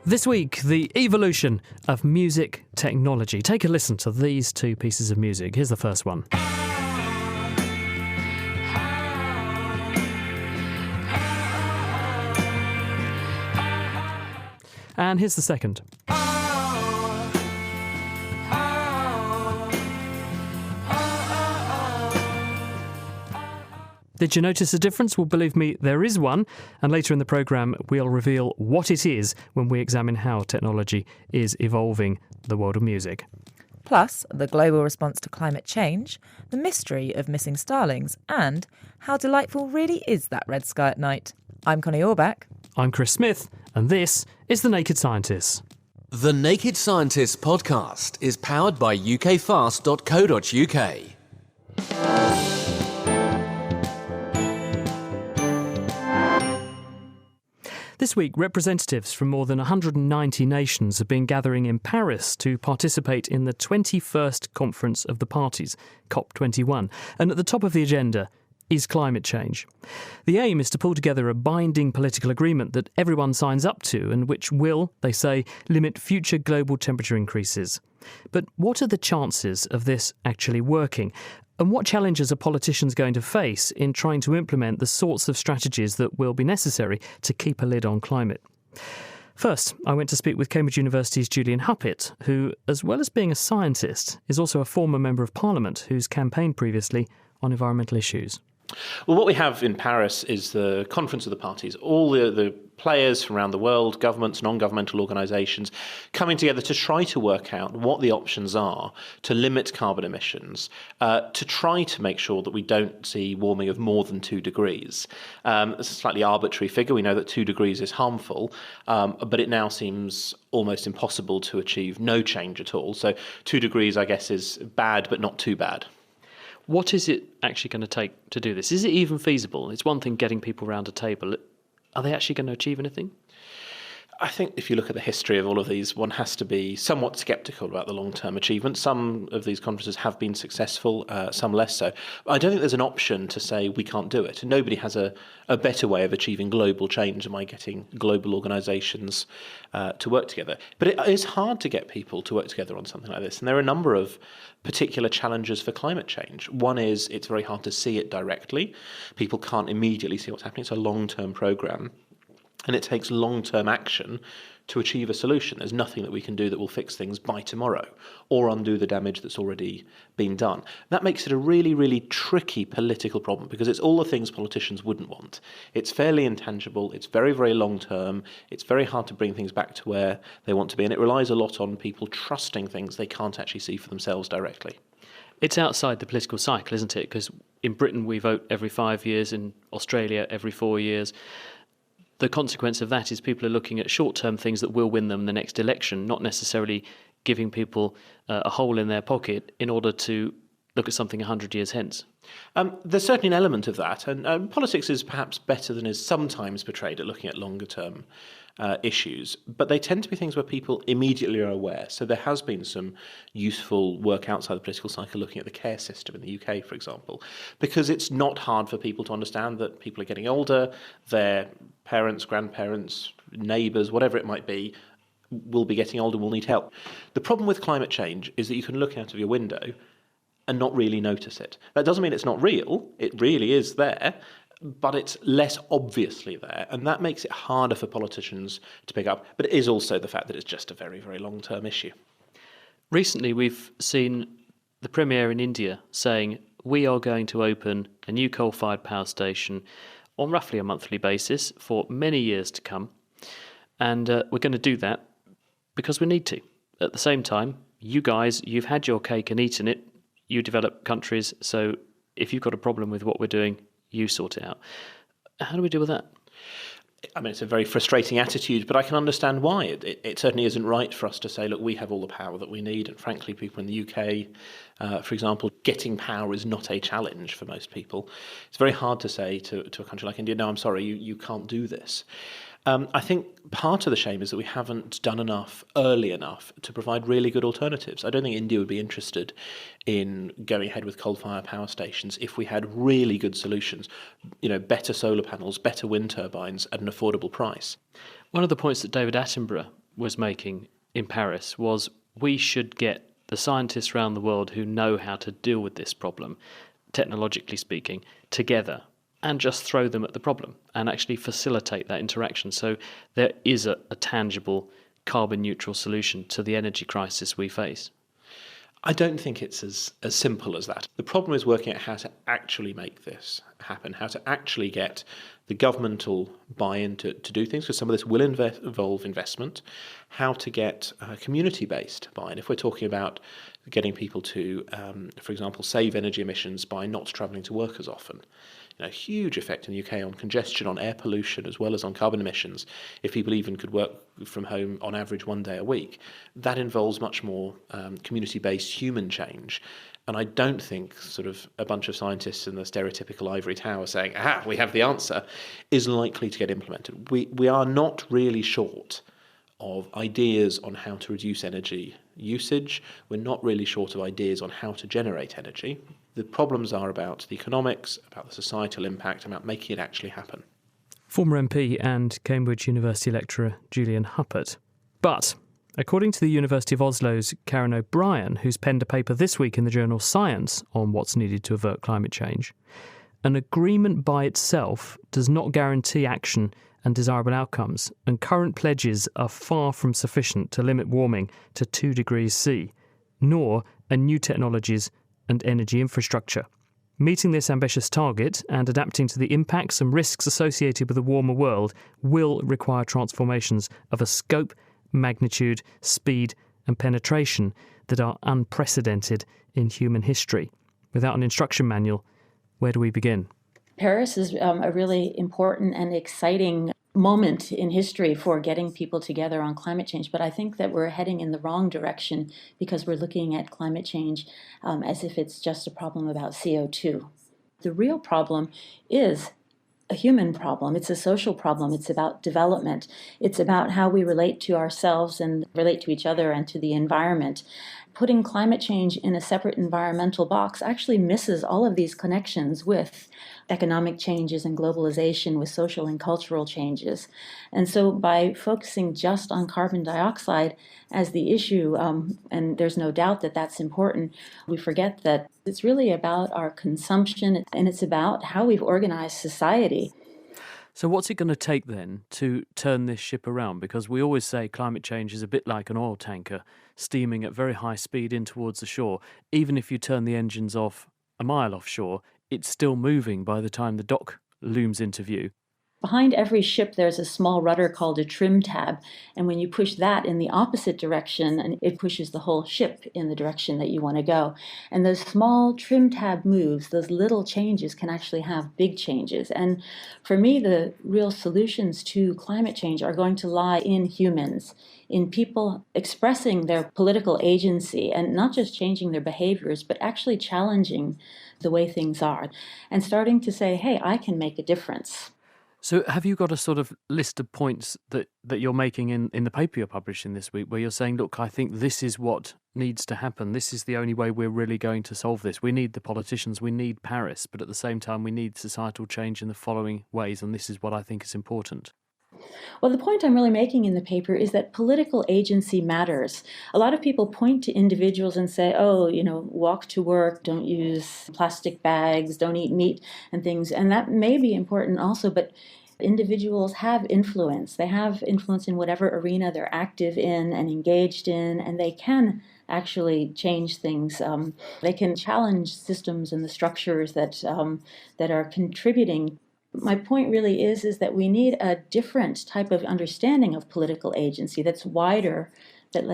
This week, the evolution of music technology. Take a listen to these two pieces of music. Here's the first one. And here's the second. Did you notice a difference? Well, believe me, there is one. And later in the programme, we'll reveal what it is when we examine how technology is evolving the world of music. Plus, the global response to climate change, the mystery of missing starlings, and how delightful really is that red sky at night. I'm Connie Orbach. I'm Chris Smith, and this is The Naked Scientists. The Naked Scientists podcast is powered by ukfast.co.uk. This week, representatives from more than 190 nations have been gathering in Paris to participate in the 21st Conference of the Parties, COP21. And at the top of the agenda is climate change. The aim is to pull together a binding political agreement that everyone signs up to and which will, they say, limit future global temperature increases. But what are the chances of this actually working? And what challenges are politicians going to face in trying to implement the sorts of strategies that will be necessary to keep a lid on climate? First, I went to speak with Cambridge University's Julian Huppert, who, as well as being a scientist, is also a former Member of Parliament who's campaigned previously on environmental issues. Well, what we have in Paris is the Conference of the Parties, all the players from around the world, governments, non-governmental organisations, coming together to try to work out what the options are to limit carbon emissions, to try to make sure that we don't see warming of more than 2 degrees. It's a slightly arbitrary figure. We know that 2 degrees is harmful, but it now seems almost impossible to achieve no change at all. So 2 degrees, I guess, is bad, but not too bad. What is it actually going to take to do this? Is it even feasible? It's one thing getting people around a table. Are they actually going to achieve anything? I think if you look at the history of all of these, one has to be somewhat sceptical about the long-term achievement. Some of these conferences have been successful, some less so. I don't think there's an option to say we can't do it. Nobody has a better way of achieving global change than by getting global organisations to work together. But it is hard to get people to work together on something like this. And there are a number of particular challenges for climate change. One is it's very hard to see it directly. People can't immediately see what's happening. It's a long-term programme. And it takes long-term action to achieve a solution. There's nothing that we can do that will fix things by tomorrow or undo the damage that's already been done. That makes it a really, really tricky political problem because it's all the things politicians wouldn't want. It's fairly intangible. It's very, very long-term. It's very hard to bring things back to where they want to be. And it relies a lot on people trusting things they can't actually see for themselves directly. It's outside the political cycle, isn't it? Because in Britain we vote every 5 years, in Australia every 4 years. The consequence of that is people are looking at short-term things that will win them the next election, not necessarily giving people a hole in their pocket in order to look at something 100 years hence. There's certainly an element of that, and politics is perhaps better than is sometimes portrayed at looking at longer-term issues, but they tend to be things where people immediately are aware. So there has been some useful work outside the political cycle looking at the care system in the UK, for example, because it's not hard for people to understand that people are getting older, their parents, grandparents, neighbours, whatever it might be, will be getting older, will need help. The problem with climate change is that you can look out of your window and not really notice it. That doesn't mean it's not real. It really is there, but it's less obviously there, and that makes it harder for politicians to pick up. But it is also the fact that it's just a very, very long-term issue. Recently, we've seen the Premier in India saying we are going to open a new coal-fired power station on roughly a monthly basis for many years to come, and we're going to do that because we need to. At the same time, you guys, you've had your cake and eaten it. You developed countries, so if you've got a problem with what we're doing, you sort it out. How do we deal with that? I mean, it's a very frustrating attitude, but I can understand why. It certainly isn't right for us to say, look, we have all the power that we need. And frankly, people in the UK, for example, getting power is not a challenge for most people. It's very hard to say to a country like India, no, I'm sorry, you can't do this. I think part of the shame is that we haven't done enough early enough to provide really good alternatives. I don't think India would be interested in going ahead with coal-fired power stations if we had really good solutions, better solar panels, better wind turbines at an affordable price. One of the points that David Attenborough was making in Paris was we should get the scientists around the world who know how to deal with this problem, technologically speaking, together and just throw them at the problem and actually facilitate that interaction. So there is a tangible carbon neutral solution to the energy crisis we face. I don't think it's as simple as that. The problem is working out how to actually make this happen, how to actually get the governmental buy-in to do things, because some of this will involve investment, how to get community-based buy-in. If we're talking about getting people to, for example, save energy emissions by not travelling to work as often, huge effect in the UK on congestion, on air pollution, as well as on carbon emissions. If people even could work from home on average 1 day a week, that involves much more community-based human change. And I don't think sort of a bunch of scientists in the stereotypical ivory tower saying, aha, we have the answer, is likely to get implemented. We are not really short of ideas on how to reduce energy usage. We're not really short of ideas on how to generate energy. The problems are about the economics, about the societal impact, about making it actually happen. Former MP and Cambridge University lecturer Julian Huppert. But according to the University of Oslo's Karen O'Brien, who's penned a paper this week in the journal Science on what's needed to avert climate change, an agreement by itself does not guarantee action and desirable outcomes, and current pledges are far from sufficient to limit warming to 2 degrees C, nor are new technologies and energy infrastructure. Meeting this ambitious target and adapting to the impacts and risks associated with a warmer world will require transformations of a scope, magnitude, speed and penetration that are unprecedented in human history. Without an instruction manual, where do we begin? Paris is a really important and exciting moment in history for getting people together on climate change, but I think that we're heading in the wrong direction because we're looking at climate change as if it's just a problem about CO2. The real problem is a human problem. It's a social problem. It's about development. It's about how we relate to ourselves and relate to each other and to the environment. Putting climate change in a separate environmental box actually misses all of these connections with economic changes and globalization, with social and cultural changes. And so by focusing just on carbon dioxide as the issue, and there's no doubt that that's important, we forget that it's really about our consumption and it's about how we've organized society. So what's it going to take then to turn this ship around? Because we always say climate change is a bit like an oil tanker steaming at very high speed in towards the shore. Even if you turn the engines off a mile offshore, it's still moving by the time the dock looms into view. Behind every ship, there's a small rudder called a trim tab. And when you push that in the opposite direction, and it pushes the whole ship in the direction that you want to go. And those small trim tab moves, those little changes can actually have big changes. And for me, the real solutions to climate change are going to lie in humans, in people expressing their political agency and not just changing their behaviors, but actually challenging the way things are and starting to say, hey, I can make a difference. So have you got a sort of list of points that you're making in the paper you're publishing this week where you're saying, look, I think this is what needs to happen. This is the only way we're really going to solve this. We need the politicians, we need Paris, but at the same time we need societal change in the following ways, and this is what I think is important. Well, the point I'm really making in the paper is that political agency matters. A lot of people point to individuals and say, oh, walk to work, don't use plastic bags, don't eat meat and things. And that may be important also, but individuals have influence. They have influence in whatever arena they're active in and engaged in, and they can actually change things. They can challenge systems and the structures that are contributing. My point really is that we need a different type of understanding of political agency that's wider, that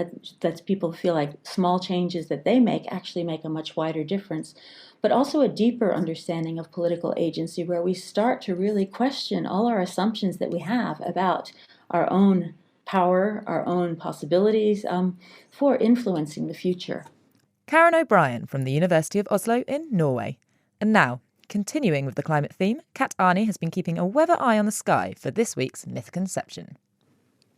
lets people feel like small changes that they make actually make a much wider difference, but also a deeper understanding of political agency where we start to really question all our assumptions that we have about our own power, our own possibilities for influencing the future. Karen O'Brien from the University of Oslo in Norway. And now, continuing with the climate theme, Kat Arney has been keeping a weather eye on the sky for this week's Mythconception.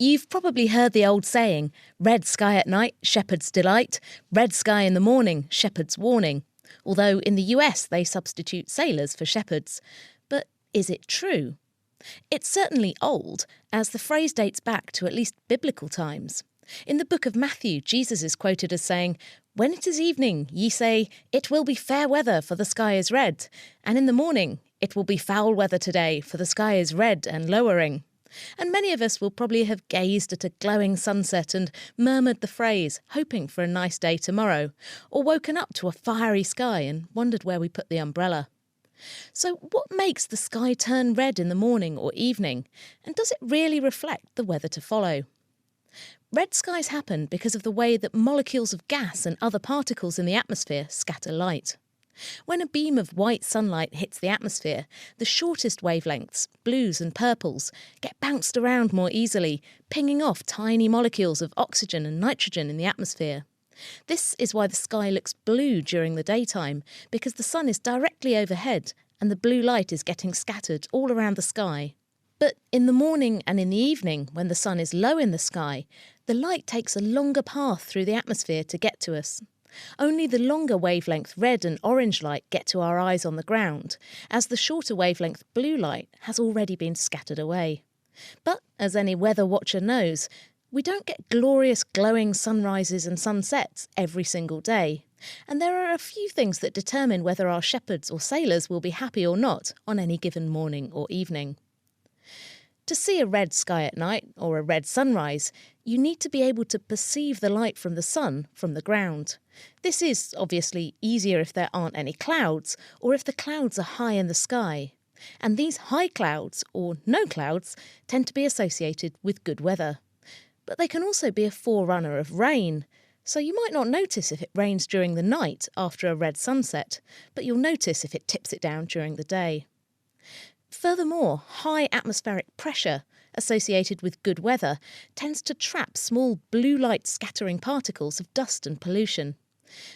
You've probably heard the old saying, red sky at night, shepherd's delight, red sky in the morning, shepherd's warning. Although in the US they substitute sailors for shepherds. But is it true? It's certainly old, as the phrase dates back to at least biblical times. In the book of Matthew, Jesus is quoted as saying, "When it is evening, ye say, 'It will be fair weather, for the sky is red.' And in the morning, 'It will be foul weather today, for the sky is red and lowering.'" And many of us will probably have gazed at a glowing sunset and murmured the phrase, hoping for a nice day tomorrow, or woken up to a fiery sky and wondered where we put the umbrella. So what makes the sky turn red in the morning or evening, and does it really reflect the weather to follow? Red skies happen because of the way that molecules of gas and other particles in the atmosphere scatter light. When a beam of white sunlight hits the atmosphere, the shortest wavelengths, blues and purples, get bounced around more easily, pinging off tiny molecules of oxygen and nitrogen in the atmosphere. This is why the sky looks blue during the daytime, because the sun is directly overhead and the blue light is getting scattered all around the sky. But in the morning and in the evening, when the sun is low in the sky, the light takes a longer path through the atmosphere to get to us. Only the longer wavelength red and orange light get to our eyes on the ground, as the shorter wavelength blue light has already been scattered away. But, as any weather watcher knows, we don't get glorious glowing sunrises and sunsets every single day. And there are a few things that determine whether our shepherds or sailors will be happy or not on any given morning or evening. To see a red sky at night, or a red sunrise, you need to be able to perceive the light from the sun from the ground. This is obviously easier if there aren't any clouds, or if the clouds are high in the sky. And these high clouds, or no clouds, tend to be associated with good weather. But they can also be a forerunner of rain. So you might not notice if it rains during the night after a red sunset, but you'll notice if it tips it down during the day. Furthermore, high atmospheric pressure associated with good weather tends to trap small blue light scattering particles of dust and pollution.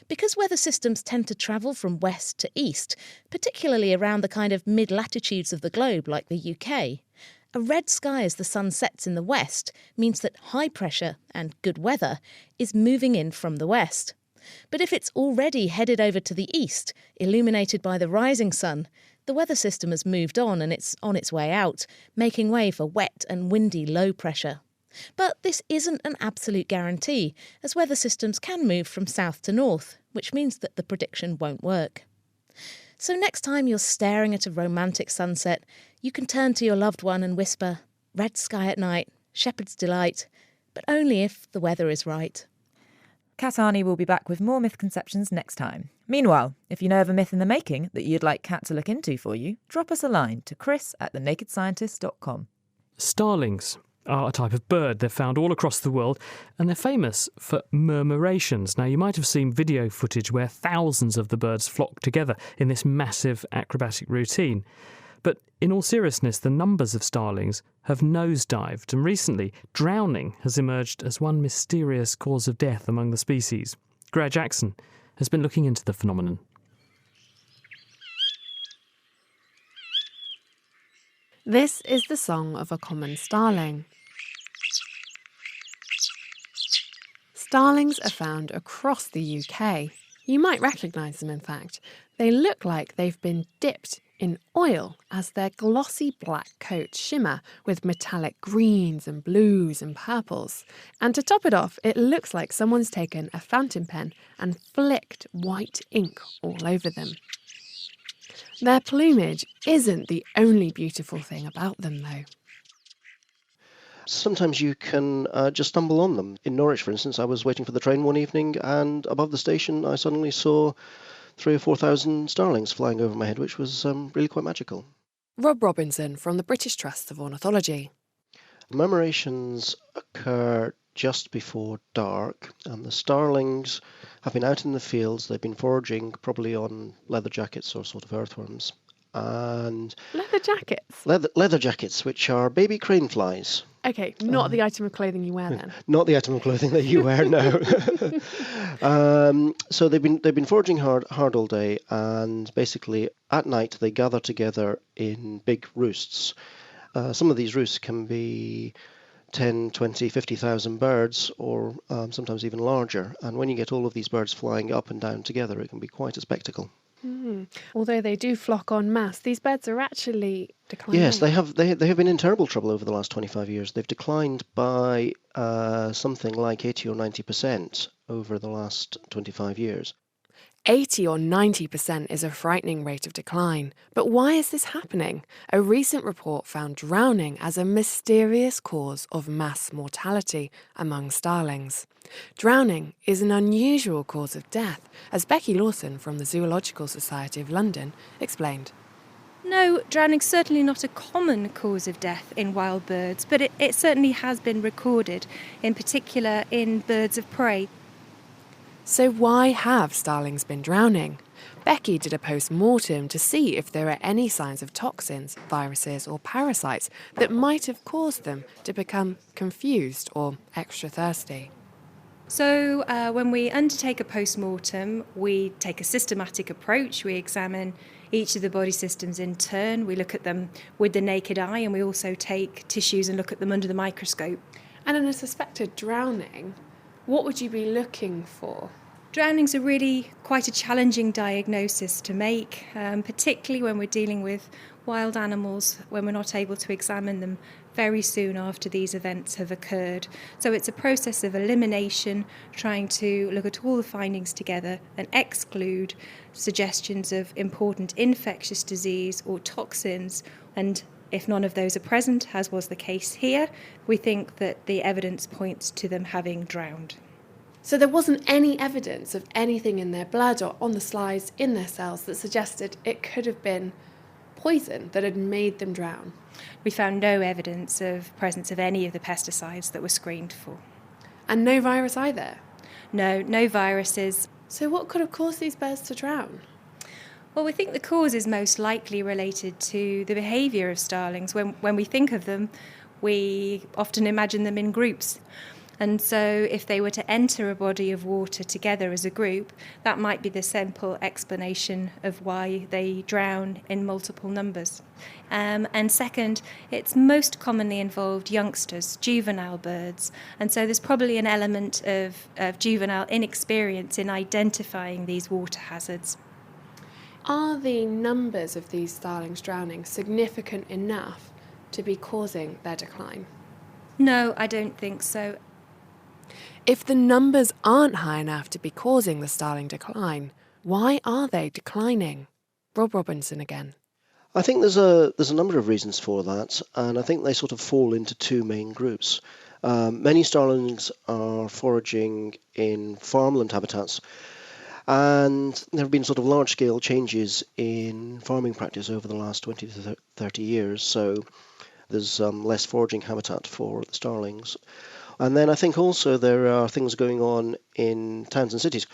Because weather systems tend to travel from west to east, particularly around the kind of mid-latitudes of the globe like the UK, a red sky as the sun sets in the west means that high pressure and good weather is moving in from the west. But if it's already headed over to the east, illuminated by the rising sun, the weather system has moved on and it's on its way out, making way for wet and windy low pressure. But this isn't an absolute guarantee, as weather systems can move from south to north, which means that the prediction won't work. So next time you're staring at a romantic sunset, you can turn to your loved one and whisper, "Red sky at night, shepherd's delight," but only if the weather is right. Kat Arney will be back with more myth conceptions next time. Meanwhile, if you know of a myth in the making that you'd like Kat to look into for you, drop us a line to chris@thenakedscientist.com. Starlings are a type of bird. They're found all across the world, and they're famous for murmurations. Now, you might have seen video footage where thousands of the birds flock together in this massive acrobatic routine. But in all seriousness, the numbers of starlings have nosedived, and recently, drowning has emerged as one mysterious cause of death among the species. Greer Jackson has been looking into the phenomenon. This is the song of a common starling. Starlings are found across the UK. You might recognise them, in fact. They look like they've been dipped in oil as their glossy black coats shimmer with metallic greens and blues and purples. And to top it off, it looks like someone's taken a fountain pen and flicked white ink all over them. Their plumage isn't the only beautiful thing about them, though. Sometimes you can just stumble on them. In Norwich, for instance, I was waiting for the train one evening, and above the station I suddenly saw 3,000 or 4,000 starlings flying over my head, which was really quite magical. Rob Robinson from the British Trust of Ornithology. Murmurations occur just before dark, and the starlings have been out in the fields. They've been foraging, probably on leather jackets or sort of earthworms. And Leather jackets? Leather jackets, which are baby crane flies. Okay, not the item of clothing you wear then. Not the item of clothing that you wear, no. So they've been foraging hard all day, and basically at night they gather together in big roosts. Some of these roosts can be 10, 20, 50,000 birds, or sometimes even larger. And when you get all of these birds flying up and down together, it can be quite a spectacle. Although they do flock en masse, these birds are actually declining. Yes, they have been in terrible trouble over the last 25 years. They've declined by something like 80 or 90% over the last 25 years. 80 or 90% is a frightening rate of decline. But why is this happening? A recent report found drowning as a mysterious cause of mass mortality among starlings. Drowning is an unusual cause of death, as Becky Lawson from the Zoological Society of London explained. No, drowning's certainly not a common cause of death in wild birds, but it certainly has been recorded, in particular in birds of prey. So why have starlings been drowning? Becky did a post-mortem to see if there are any signs of toxins, viruses or parasites that might have caused them to become confused or extra thirsty. So when we undertake a post-mortem, we take a systematic approach. We examine each of the body systems in turn. We look at them with the naked eye, and we also take tissues and look at them under the microscope. And in a suspected drowning, what would you be looking for? Drowning's are really quite a challenging diagnosis to make, particularly when we're dealing with wild animals, when we're not able to examine them very soon after these events have occurred. So it's a process of elimination, trying to look at all the findings together and exclude suggestions of important infectious disease or toxins. And if none of those are present, as was the case here, we think that the evidence points to them having drowned. So there wasn't any evidence of anything in their blood or on the slides in their cells that suggested it could have been poison that had made them drown? We found no evidence of presence of any of the pesticides that were screened for. And no virus either? No viruses. So what could have caused these birds to drown? Well, we think the cause is most likely related to the behaviour of starlings. When we think of them, we often imagine them in groups. And so if they were to enter a body of water together as a group, that might be the simple explanation of why they drown in multiple numbers. And second, it's most commonly involved youngsters, juvenile birds. And so there's probably an element of juvenile inexperience in identifying these water hazards. Are the numbers of these starlings drowning significant enough to be causing their decline? No, I don't think so. If the numbers aren't high enough to be causing the starling decline, why are they declining? Rob Robinson again. I think there's a number of reasons for that, and I think they sort of fall into two main groups. Many starlings are foraging in farmland habitats, and there have been sort of large-scale changes in farming practice over the last 20 to 30 years, so there's less foraging habitat for the starlings. And then I think also there are things going on in towns and cities.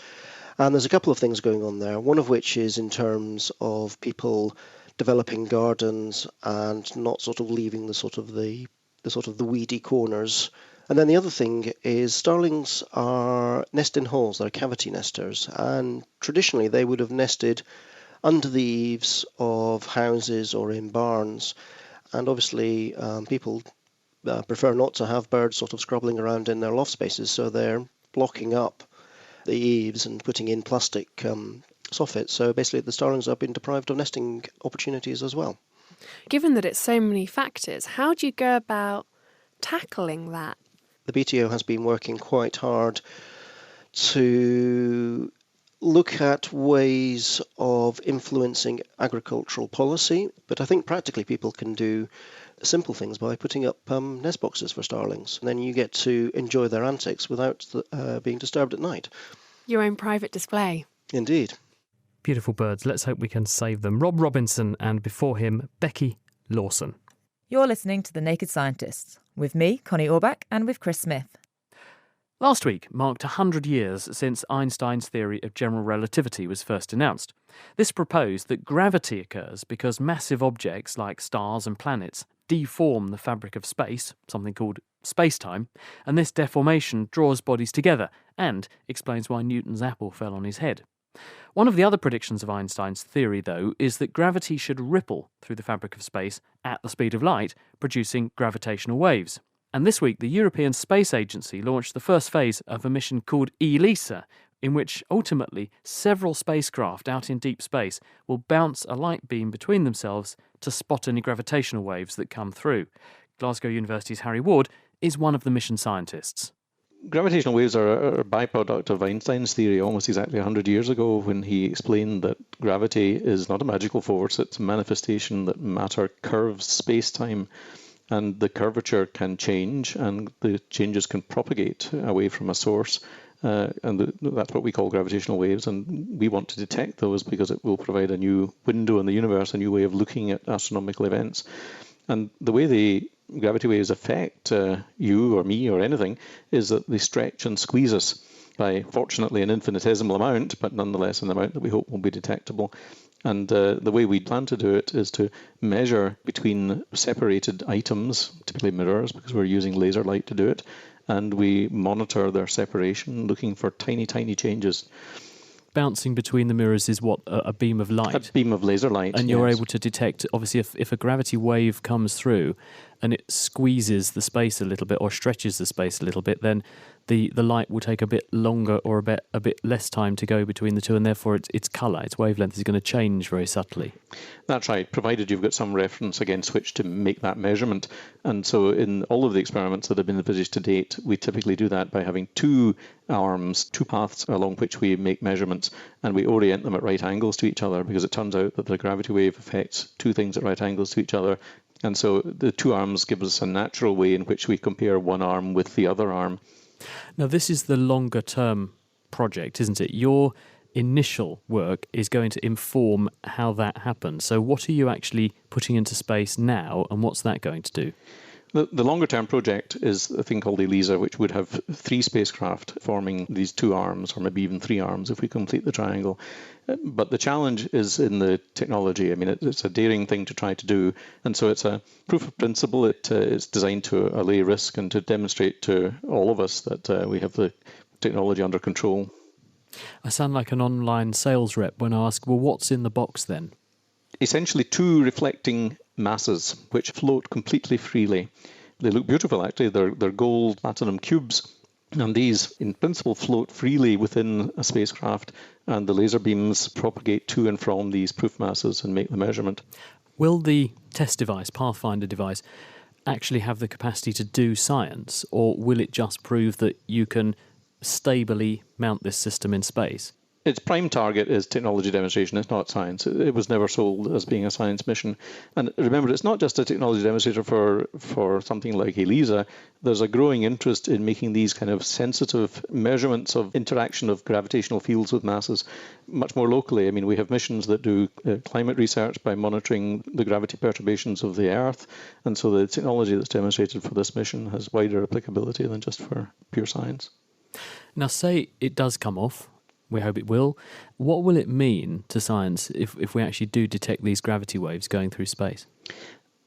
And there's a couple of things going on there, one of which is in terms of people developing gardens and not sort of leaving the weedy corners. And then the other thing is starlings nest in holes, they're cavity nesters. And traditionally they would have nested under the eaves of houses or in barns. And obviously people prefer not to have birds sort of scrabbling around in their loft spaces, so they're blocking up the eaves and putting in plastic soffits. So basically the starlings have been deprived of nesting opportunities as well. Given that it's so many factors, how do you go about tackling that? The BTO has been working quite hard to look at ways of influencing agricultural policy, but I think practically people can do simple things by putting up nest boxes for starlings, and then you get to enjoy their antics without being disturbed at night. Your own private display. Indeed. Beautiful birds. Let's hope we can save them. Rob Robinson, and before him, Becky Lawson. You're listening to The Naked Scientists, with me, Connie Orbach, and with Chris Smith. Last week marked 100 years since Einstein's theory of general relativity was first announced. This proposed that gravity occurs because massive objects like stars and planets deform the fabric of space, something called space-time, and this deformation draws bodies together and explains why Newton's apple fell on his head. One of the other predictions of Einstein's theory, though, is that gravity should ripple through the fabric of space at the speed of light, producing gravitational waves. And this week, the European Space Agency launched the first phase of a mission called ELISA, in which ultimately several spacecraft out in deep space will bounce a light beam between themselves to spot any gravitational waves that come through. Glasgow University's Harry Ward is one of the mission scientists. Gravitational waves are a byproduct of Einstein's theory almost exactly 100 years ago, when he explained that gravity is not a magical force, it's a manifestation that matter curves space-time, and the curvature can change and the changes can propagate away from a source. That's what we call gravitational waves, and we want to detect those because it will provide a new window in the universe, a new way of looking at astronomical events. And the way the gravity waves affect you or me or anything is that they stretch and squeeze us by, fortunately, an infinitesimal amount, but nonetheless an amount that we hope will be detectable. And the way we plan to do it is to measure between separated items, typically mirrors, because we're using laser light to do it, and we monitor their separation, looking for tiny, tiny changes. Bouncing between the mirrors is what, a beam of light? A beam of laser light, and you're able to detect, obviously, if a gravity wave comes through and it squeezes the space a little bit or stretches the space a little bit, then the light will take a bit longer or a bit less time to go between the two, and therefore its colour, its wavelength is going to change very subtly. That's right, provided you've got some reference against which to make that measurement. And so in all of the experiments that have been published to date, we typically do that by having two arms, two paths along which we make measurements, and we orient them at right angles to each other, because it turns out that the gravity wave affects two things at right angles to each other. And so the two arms give us a natural way in which we compare one arm with the other arm. Now, this is the longer term project, isn't it? Your initial work is going to inform how that happens. So what are you actually putting into space now, and what's that going to do? The longer term project is a thing called ELISA, which would have 3 spacecraft forming these 2 arms, or maybe even 3 arms if we complete the triangle. But the challenge is in the technology. I mean, it's a daring thing to try to do. And so it's a proof of principle. It's designed to allay risk and to demonstrate to all of us that we have the technology under control. I sound like an online sales rep when I ask, well, what's in the box then? Essentially 2 reflecting masses which float completely freely. They look beautiful, actually. They're gold platinum cubes. And these, in principle, float freely within a spacecraft, and the laser beams propagate to and from these proof masses and make the measurement. Will the test device, Pathfinder device, actually have the capacity to do science, or will it just prove that you can stably mount this system in space? Its prime target is technology demonstration. It's not science. It was never sold as being a science mission. And remember, it's not just a technology demonstrator for something like ELISA. There's a growing interest in making these kind of sensitive measurements of interaction of gravitational fields with masses much more locally. I mean, we have missions that do climate research by monitoring the gravity perturbations of the Earth. And so the technology that's demonstrated for this mission has wider applicability than just for pure science. Now, say it does come off. We hope it will. What will it mean to science if we actually do detect these gravity waves going through space?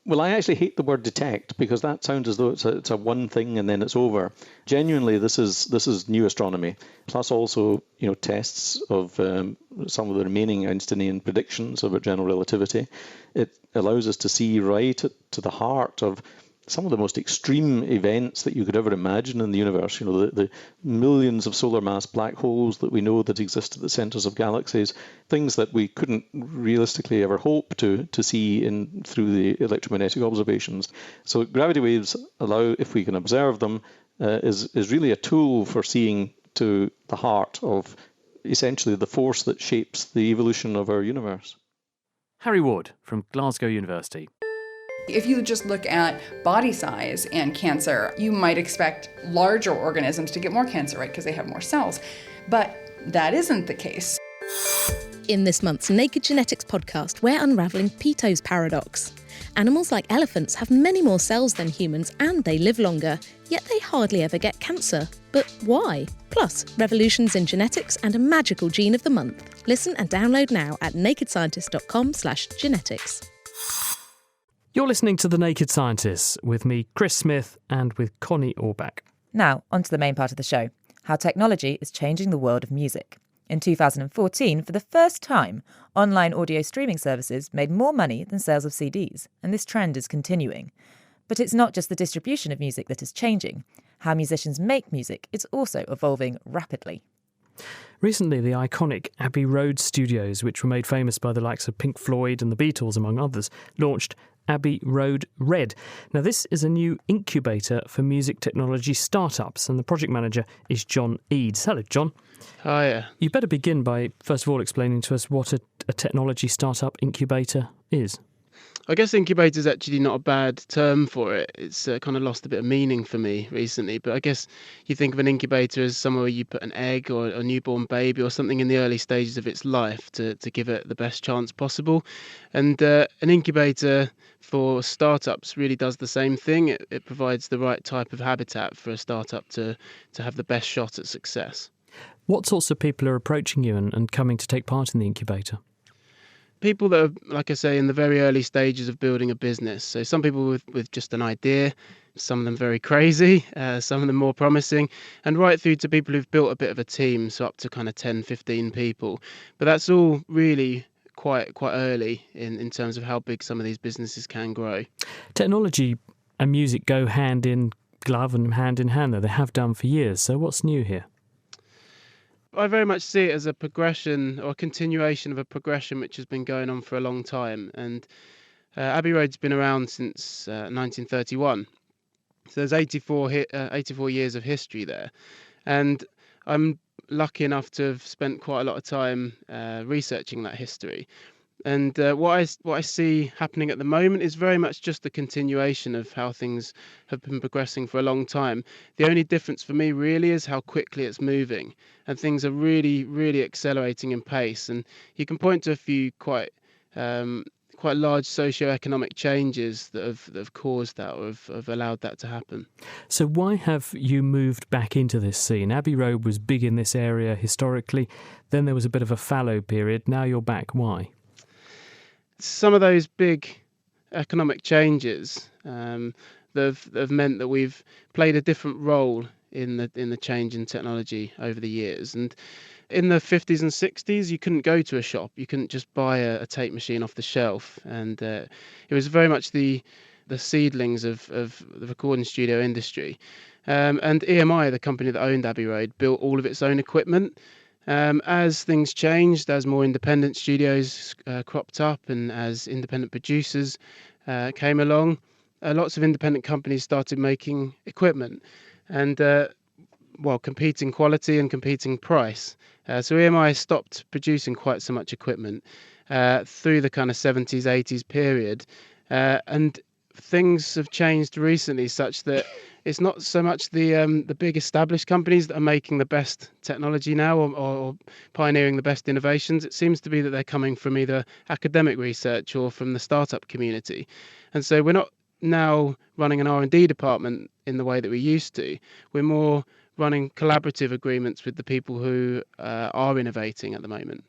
Well, I actually hate the word detect, because that sounds as though it's a one thing and then it's over. Genuinely, this is new astronomy, plus also tests of some of the remaining Einsteinian predictions about general relativity. It allows us to see right to the heart of some of the most extreme events that you could ever imagine in the universe. The millions of solar mass black holes that we know that exist at the centers of galaxies, things that we couldn't realistically ever hope to see through the electromagnetic observations. So gravity waves allow, if we can observe them, is really a tool for seeing to the heart of essentially the force that shapes the evolution of our universe. Harry Ward from Glasgow University. If you just look at body size and cancer, you might expect larger organisms to get more cancer, right? Because they have more cells. But that isn't the case. In this month's Naked Genetics podcast, we're unravelling Peto's paradox. Animals like elephants have many more cells than humans and they live longer, yet they hardly ever get cancer. But why? Plus, revolutions in genetics and a magical gene of the month. Listen and download now at nakedscientist.com/genetics. You're listening to The Naked Scientists with me, Chris Smith, and with Connie Orbach. Now, on to the main part of the show, how technology is changing the world of music. In 2014, for the first time, online audio streaming services made more money than sales of CDs, and this trend is continuing. But it's not just the distribution of music that is changing. How musicians make music is also evolving rapidly. Recently, the iconic Abbey Road Studios, which were made famous by the likes of Pink Floyd and the Beatles, among others, launched Abbey Road Red. Now, this is a new incubator for music technology startups, and the project manager is John Eads. Hello, John. Hiya. You better begin by, first of all, explaining to us what a technology startup incubator is. I guess incubator is actually not a bad term for it. It's kind of lost a bit of meaning for me recently. But I guess you think of an incubator as somewhere where you put an egg or a newborn baby or something in the early stages of its life to give it the best chance possible. And an incubator for startups really does the same thing. It provides the right type of habitat for a startup to have the best shot at success. What sorts of people are approaching you and coming to take part in the incubator? People that are, like I say, in the very early stages of building a business. So some people with just an idea, some of them very crazy, some of them more promising, and right through to people who've built a bit of a team, so up to kind of 10, 15 people. But that's all really quite early in terms of how big some of these businesses can grow. Technology and music go hand in glove and hand in hand, though. They have done for years. So what's new here? I very much see it as a progression or a continuation of a progression which has been going on for a long time. And Abbey Road's been around since 1931. So there's 84 years of history there. And I'm lucky enough to have spent quite a lot of time researching that history. And what I see happening at the moment is very much just a continuation of how things have been progressing for a long time. The only difference for me really is how quickly it's moving, and things are really, really accelerating in pace. And you can point to a few quite large socio-economic changes that have caused that or have allowed that to happen. So why have you moved back into this scene? Abbey Road was big in this area historically, then there was a bit of a fallow period, now you're back. Why? Some of those big economic changes that have meant that we've played a different role in the change in technology over the years. And in the 50s and 60s, you couldn't go to a shop, you couldn't just buy a tape machine off the shelf, and it was very much the seedlings of the recording studio industry. And EMI, the company that owned Abbey Road, built all of its own equipment. As things changed, as more independent studios cropped up and as independent producers came along, lots of independent companies started making equipment and, competing quality and competing price. So EMI stopped producing quite so much equipment through the kind of 70s, 80s period. And things have changed recently such that it's not so much the big established companies that are making the best technology now or pioneering the best innovations. It seems to be that they're coming from either academic research or from the startup community. And so we're not now running an R&D department in the way that we used to. We're more running collaborative agreements with the people who are innovating at the moment.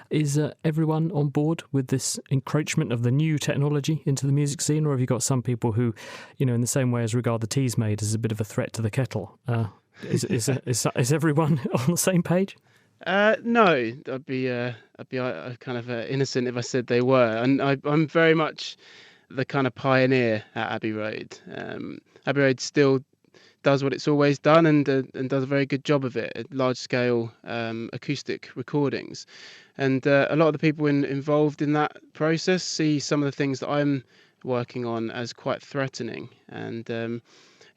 Is everyone on board with this encroachment of the new technology into the music scene, or have you got some people who, in the same way as regard the teas made as a bit of a threat to the kettle? Is everyone on the same page? No, I'd be kind of innocent if I said they were, and I'm very much the kind of pioneer at Abbey Road. Abbey Road still does what it's always done and does a very good job of it at large-scale acoustic recordings. And a lot of the people involved in that process see some of the things that I'm working on as quite threatening. And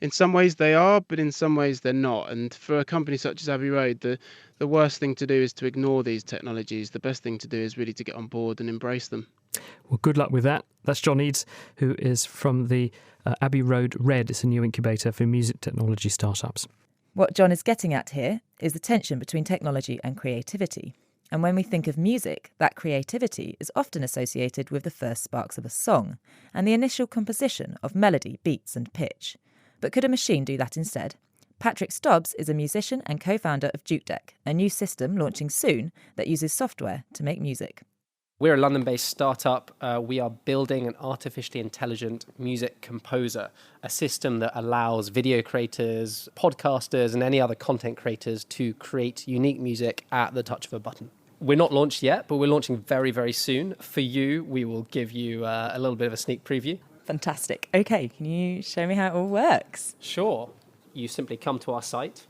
in some ways they are, but in some ways they're not. And for a company such as Abbey Road, the worst thing to do is to ignore these technologies. The best thing to do is really to get on board and embrace them. Well, good luck with that. That's John Eads, who is from the Abbey Road Red. It's a new incubator for music technology startups. What John is getting at here is the tension between technology and creativity. And when we think of music, that creativity is often associated with the first sparks of a song and the initial composition of melody, beats and pitch. But could a machine do that instead? Patrick Stobbs is a musician and co-founder of JukeDeck, a new system launching soon that uses software to make music. We're a London-based startup. We are building an artificially intelligent music composer, a system that allows video creators, podcasters, and any other content creators to create unique music at the touch of a button. We're not launched yet, but we're launching very, very soon. For you, we will give you a little bit of a sneak preview. Fantastic. Okay, can you show me how it all works? Sure. You simply come to our site,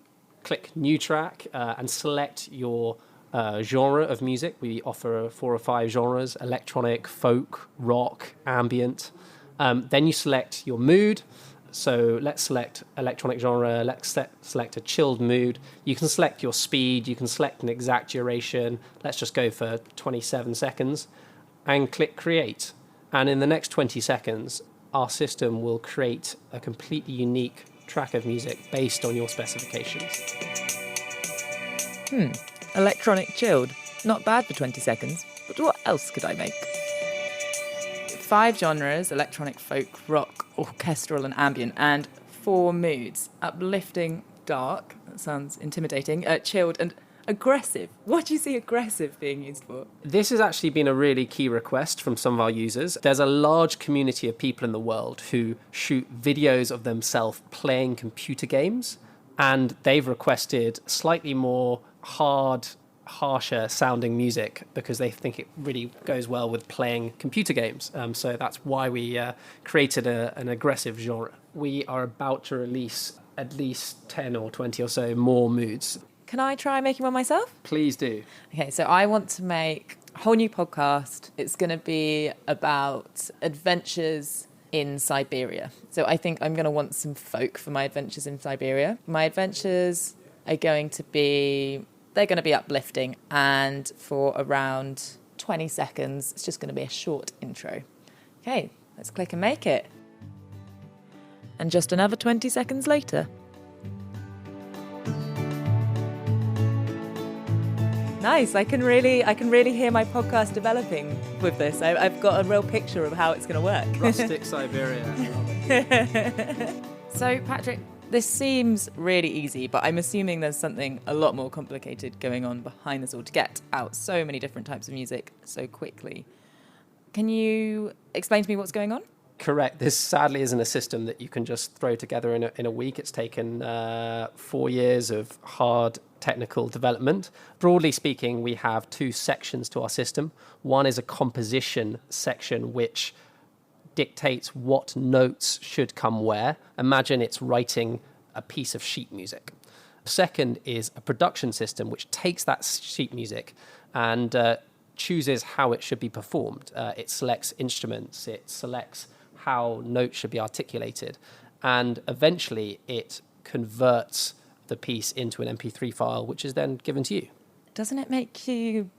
click New Track and select your genre of music. We offer 4 or 5 genres: electronic, folk, rock, ambient. Then you select your mood. So let's select electronic genre, let's select a chilled mood. You can select your speed, you can select an exact duration. Let's just go for 27 seconds and click create. And in the next 20 seconds, our system will create a completely unique track of music based on your specifications. Electronic chilled. Not bad for 20 seconds. But what else could I make? 5 genres: electronic, folk, rock, orchestral and ambient, and 4 moods: uplifting, dark, that sounds intimidating, chilled and aggressive. What do you see aggressive being used for? This has actually been a really key request from some of our users. There's a large community of people in the world who shoot videos of themselves playing computer games, and they've requested slightly more harsher sounding music because they think it really goes well with playing computer games. So that's why we created an aggressive genre. We are about to release at least 10 or 20 or so more moods. Can I try making one myself? Please do. Okay, so I want to make a whole new podcast. It's going to be about adventures in Siberia. So I think I'm going to want some folk for my adventures in Siberia. My adventures are going to be... They're going to be uplifting, and for around 20 seconds, it's just going to be a short intro. Okay, let's click and make it. And just another 20 seconds later. Nice, I can really hear my podcast developing with this. I've got a real picture of how it's going to work. Rustic Siberia. So, Patrick, this seems really easy, but I'm assuming there's something a lot more complicated going on behind this all to get out so many different types of music so quickly. Can you explain to me what's going on? Correct. This sadly isn't a system that you can just throw together in a week. It's taken 4 years of hard technical development. Broadly speaking, we have 2 sections to our system. One is a composition section, which dictates what notes should come where. Imagine it's writing a piece of sheet music. Second is a production system, which takes that sheet music and chooses how it should be performed. It selects instruments, it selects how notes should be articulated, and eventually it converts the piece into an MP3 file, which is then given to you. Doesn't it make you,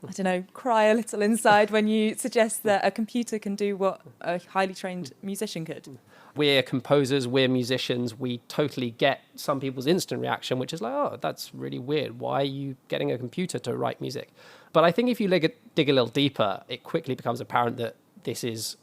cry a little inside when you suggest that a computer can do what a highly trained musician could? We're composers, we're musicians, we totally get some people's instant reaction, which is like, oh, that's really weird. Why are you getting a computer to write music? But I think if you dig a little deeper, it quickly becomes apparent that this is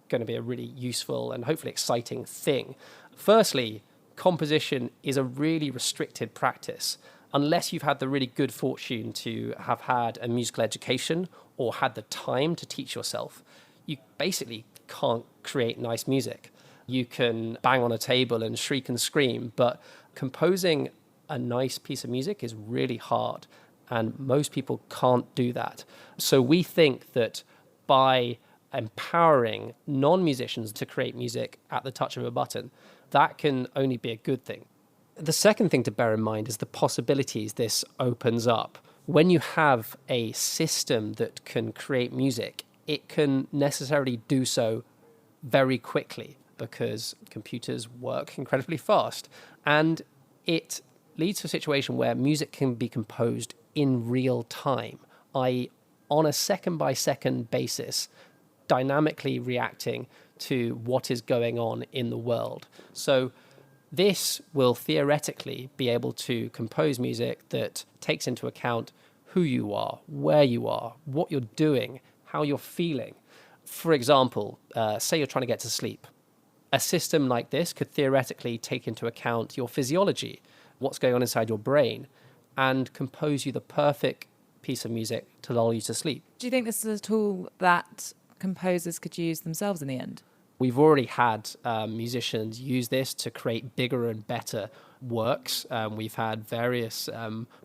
going to be a really useful and hopefully exciting thing. Firstly, composition is a really restricted practice. Unless you've had the really good fortune to have had a musical education or had the time to teach yourself, you basically can't create nice music. You can bang on a table and shriek and scream, but composing a nice piece of music is really hard, and most people can't do that. So we think that by empowering non-musicians to create music at the touch of a button, that can only be a good thing. The second thing to bear in mind is the possibilities this opens up. When you have a system that can create music, it can necessarily do so very quickly because computers work incredibly fast. And it leads to a situation where music can be composed in real time, i.e. on a second-by-second basis, dynamically reacting to what is going on in the world. So this will theoretically be able to compose music that takes into account who you are, where you are, what you're doing, how you're feeling. For example, say you're trying to get to sleep. A system like this could theoretically take into account your physiology, what's going on inside your brain, and compose you the perfect piece of music to lull you to sleep. Do you think this is a tool that composers could use themselves in the end? We've already had musicians use this to create bigger and better works. We've had various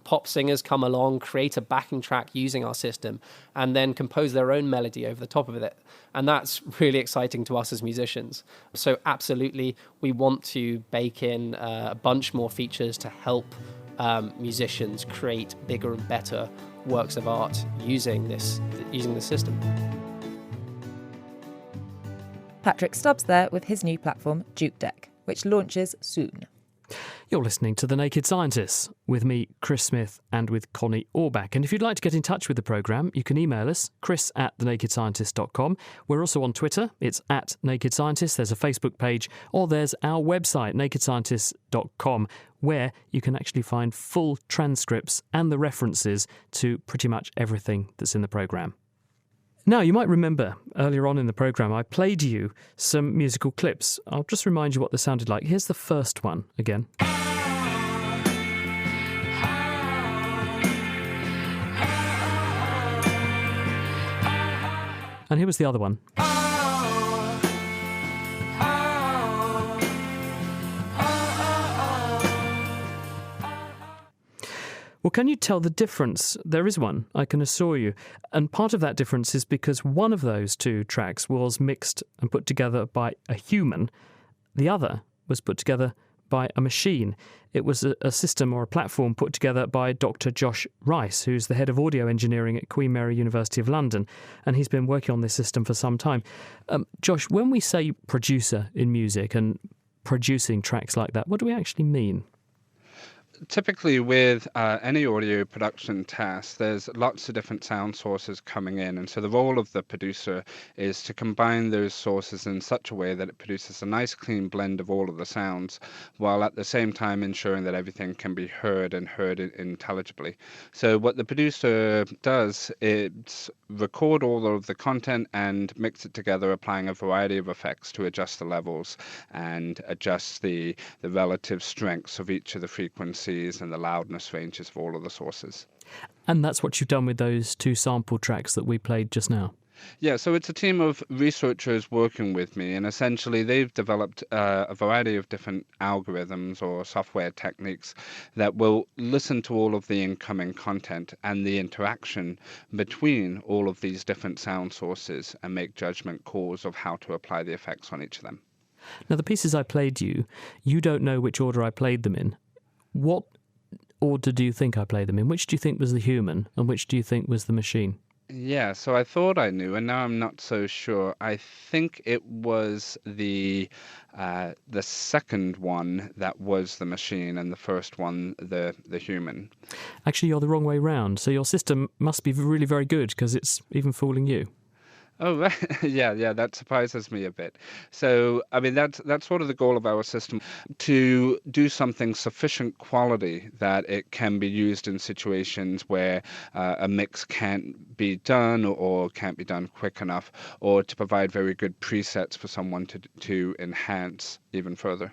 pop singers come along, create a backing track using our system, and then compose their own melody over the top of it. And that's really exciting to us as musicians. So absolutely, we want to bake in a bunch more features to help musicians create bigger and better works of art using this system. Patrick Stubbs there with his new platform, JukeDeck, which launches soon. You're listening to The Naked Scientists with me, Chris Smith, and with Connie Orbach. And if you'd like to get in touch with the programme, you can email us, chris@thenakedscientist.com. We're also on Twitter. It's @NakedScientist. There's a Facebook page, or there's our website, nakedscientist.com, where you can actually find full transcripts and the references to pretty much everything that's in the programme. Now, you might remember earlier on in the programme I played you some musical clips. I'll just remind you what they sounded like. Here's the first one again. And here was the other one. Well, can you tell the difference? There is one, I can assure you. And part of that difference is because one of those two tracks was mixed and put together by a human. The other was put together by a machine. It was a system or a platform put together by Dr. Josh Rice, who's the head of audio engineering at Queen Mary University of London, and he's been working on this system for some time. Josh, when we say producer in music and producing tracks like that, what do we actually mean? Typically with any audio production task, there's lots of different sound sources coming in, and so the role of the producer is to combine those sources in such a way that it produces a nice clean blend of all of the sounds, while at the same time ensuring that everything can be heard and heard intelligibly. So what the producer does is record all of the content and mix it together, applying a variety of effects to adjust the levels and adjust the relative strengths of each of the frequencies and the loudness ranges of all of the sources. And that's what you've done with those two sample tracks that we played just now? Yeah, so it's a team of researchers working with me, and essentially they've developed a variety of different algorithms or software techniques that will listen to all of the incoming content and the interaction between all of these different sound sources and make judgment calls of how to apply the effects on each of them. Now, the pieces I played you don't know which order I played them in. What order do you think I played them in? Which do you think was the human and which do you think was the machine? Yeah, so I thought I knew, and now I'm not so sure. I think it was the second one that was the machine, and the first one the human. Actually, you're the wrong way round. So your system must be really very good because it's even fooling you. Oh, right. Yeah, that surprises me a bit. So, I mean, that's sort of the goal of our system, to do something sufficient quality that it can be used in situations where a mix can't be done or can't be done quick enough, or to provide very good presets for someone to enhance even further.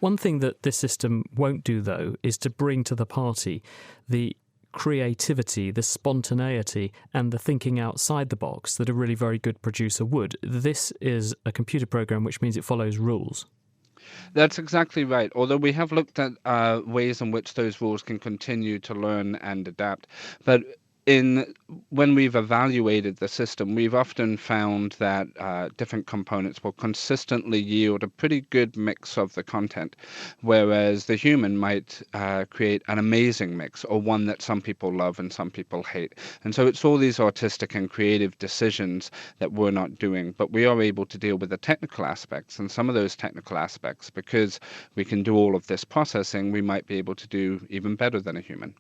One thing that this system won't do, though, is to bring to the party the creativity, the spontaneity, and the thinking outside the box that a really very good producer would. This is a computer program, which means it follows rules. That's exactly right. Although we have looked at ways in which those rules can continue to learn and adapt. But when we've evaluated the system, we've often found that different components will consistently yield a pretty good mix of the content, whereas the human might create an amazing mix, or one that some people love and some people hate. And so it's all these artistic and creative decisions that we're not doing, but we are able to deal with the technical aspects, and some of those technical aspects, because we can do all of this processing, we might be able to do even better than a human.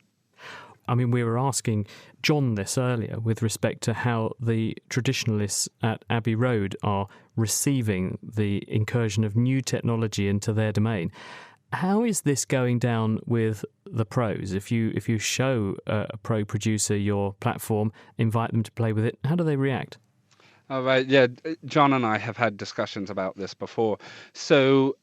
I mean, we were asking John this earlier with respect to how the traditionalists at Abbey Road are receiving the incursion of new technology into their domain. How is this going down with the pros? If you show a pro producer your platform, invite them to play with it, how do they react? All right, yeah, John and I have had discussions about this before. So,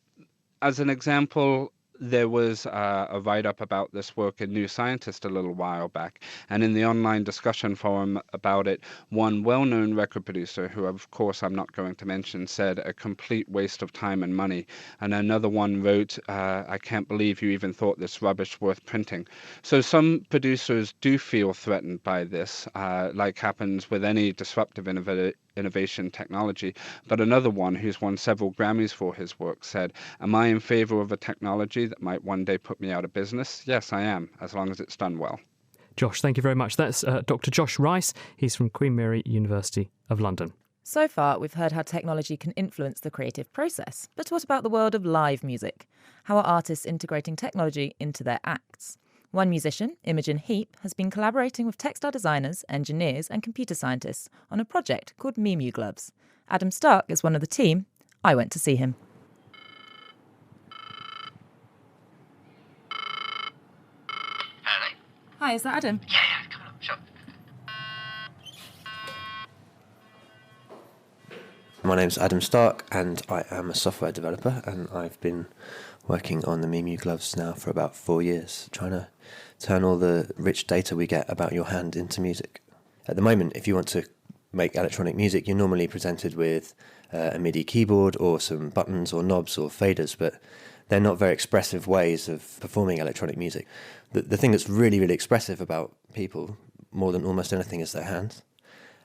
as an example, there was a write-up about this work in New Scientist a little while back, and in the online discussion forum about it, one well-known record producer, who of course I'm not going to mention, said a complete waste of time and money, and another one wrote, I can't believe you even thought this rubbish worth printing. So some producers do feel threatened by this, like happens with any disruptive innovation technology. But another one who's won several Grammys for his work said, am I in favor of a technology that might one day put me out of business? Yes, I am, as long as it's done well. Josh, thank you very much. That's Dr. Josh Rice. He's from Queen Mary University of London. So far, we've heard how technology can influence the creative process. But what about the world of live music? How are artists integrating technology into their acts? One musician, Imogen Heap, has been collaborating with textile designers, engineers and computer scientists on a project called Memu Gloves. Adam Stark is one of the team. I went to see him. Hello? Hi, is that Adam? Yeah, come on, sure. My name's Adam Stark and I am a software developer, and I've been working on the Memu Gloves now for about 4 years, trying to turn all the rich data we get about your hand into music. At the moment, if you want to make electronic music, you're normally presented with a MIDI keyboard or some buttons or knobs or faders, but they're not very expressive ways of performing electronic music. The thing that's really, really expressive about people, more than almost anything, is their hands.